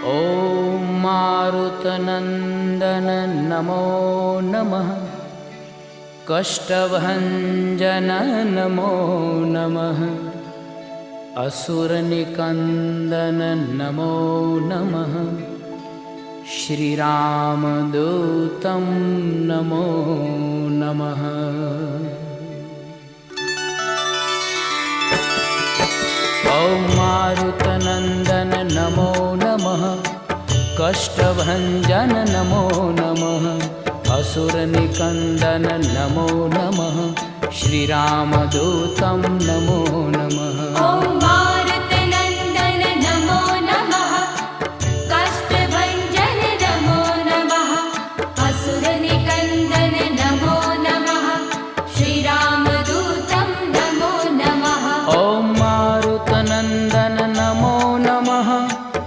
ॐ मारुतनन्दन नमो नमः। कष्टभञ्जन नमो नमः। असुरनिकन्दन नमो नमः। श्रीरामदूतं नमो नमः। ॐ मारुतनन्दन नमो नमः। कष्टभञ्जन नमो नमः। असुरनिकन्दन नमो नमः। श्रीरामदूतं नमो नमः।